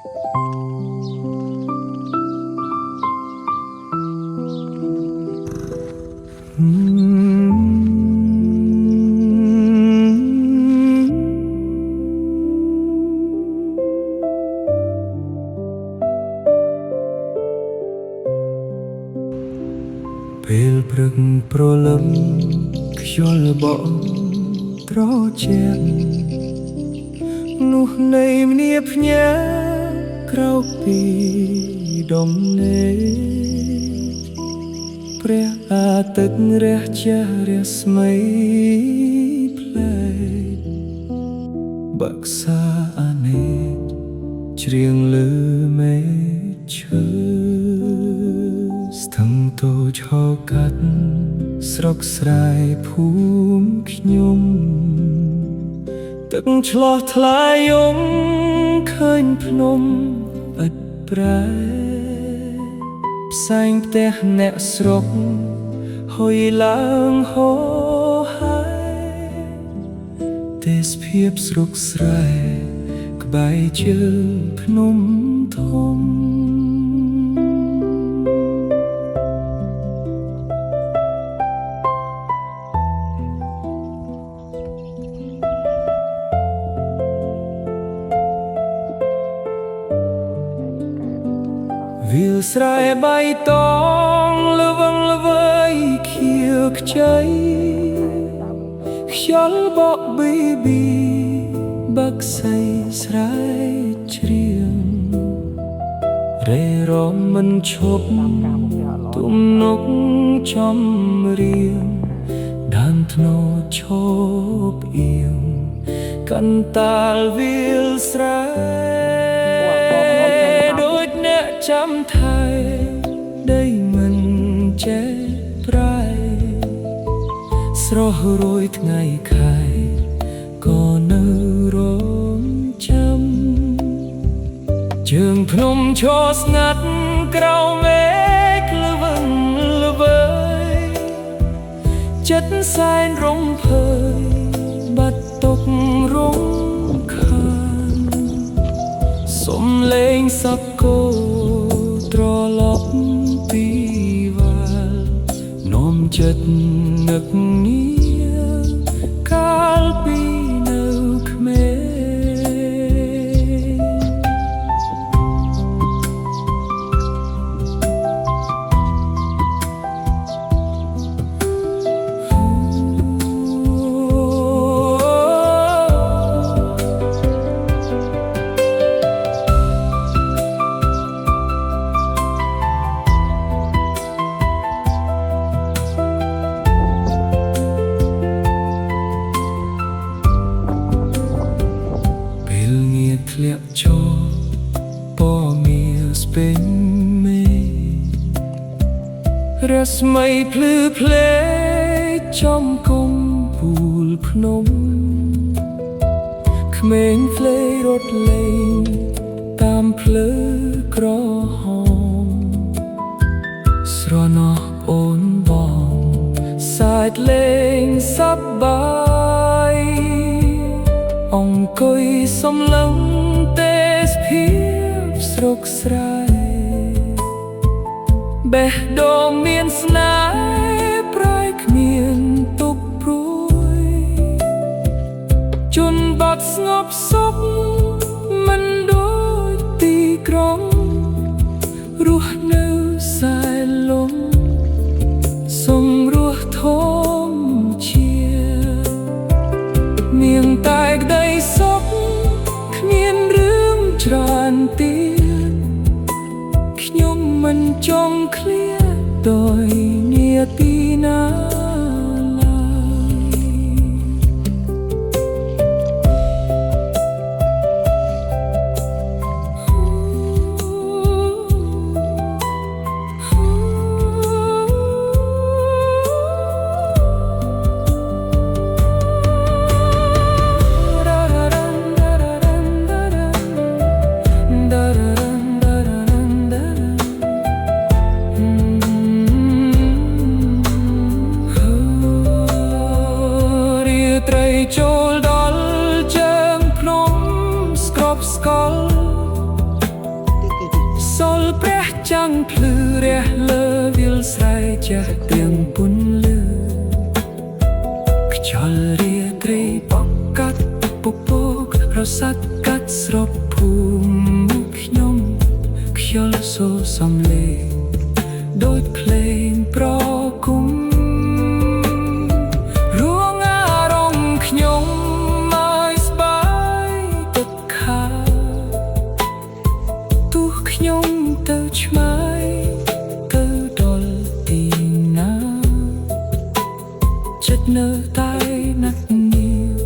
ពេលព្រឹកព្រលឹមខ្យល់បក់ត្រជាក់នោះនៃមនាភ្ញាក្រោកពីដំណេកព្រះអាទិត្យរះជះរស្មីផ្លែកបាក់សាអានេកច្រៀងលើមេឈើស្ទឹងតូចហៅកាត់ស្រុកស្រែភូមិខ្ញុំទឹកឆ្លោះថ្លាយំឃើញភ្នំឥតប្រែផ្សែងផ្ទះអ្នកស្រុកហុយឡើងហោហើយទេសភាពស្រុកស្រែក្បែរជើងភ្នំធំវាលស្រែបៃតងល្វឹងល្វើយខៀវខ្ចីខ្យល់បក់ប៊ីប៊ីបាក់សៃស្រែច្រៀងរេរមមិនឈប់ទំនុកចំរៀងដើមធ្នោឈប់អៀងកន្តាលវាលស្រែចាំថៃដីមិនចេះប្រែស្រស់រួយថ្ងៃខែក៏នៅរងចាំជើងភ្នំឈរស្ងាត់ក្រោមមេឃល្វឹងល្វើយចិត្តសែនរំភើយបាត់ទុករំខានសំឡេងសប្គោត្រឡប់ពីវាលនាំចិត្តនឹកងារកាលពីនៅក្មេងធ្លាក់ចូលពណ៌មាសពេញមេរស្មីភ្លឺផ្លេចំគុំពូលភ្នំក្មេងផ្លេរត់លេងតាមភ្លឺក្រហមស្រណោះអូនបងសាច់លេងសប្បាយអង្គុយសំឡឹងទេសភាពស្រុកស្រែបេះដូងមានស្នេហ៍ប្រែគ្មានទុកព្រួយជន់បាត់ស្ងប់សុខមិនដូចទីក្រុងរស់នៅសែនលំសម្រស់ធម្មជាតិមានតែក្តីសុខគ្មានរឿងច្រើនទៀតខ្ញុំមិនចង់ឃ្លាតដោយនាទីណាឡើយ ចាំងភ្លឺរះលើវាលស្រែចាស់ទាំងពុនលឺខ្យល់រាត្រីបក់កាត់ពពករសាត់កាត់ស្រុកភូមិខ្ញុំខ្យល់សូរសំលេងដូចភ្លេងប្រគំរួងអារម្មណ៍ខ្ញុំមកស្បាយទឹកខាទោះខ្ញុំទៅឆ្ងាយទៅដល់ទីណាចិត្តនៅតែណាស់ញាវ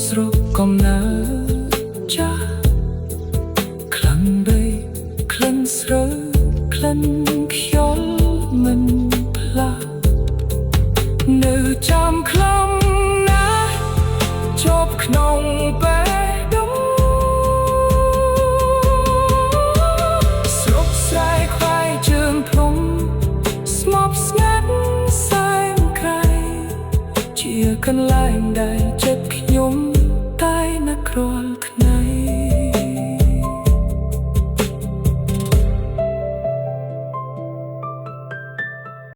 ស្រុកកំណើតចាស់ខ្លាំងបីក្លិនស្រូវក្លិនខ្យល់មិនផ្លាស់នៅចាំខ្លំណាស់ជាប់ក្នុងបេះដូងស្រុកស្រែខ្វាយជើងភ្នំស្ងប់ស្ងាត់សែនក្រៃជាកន្លែងដែល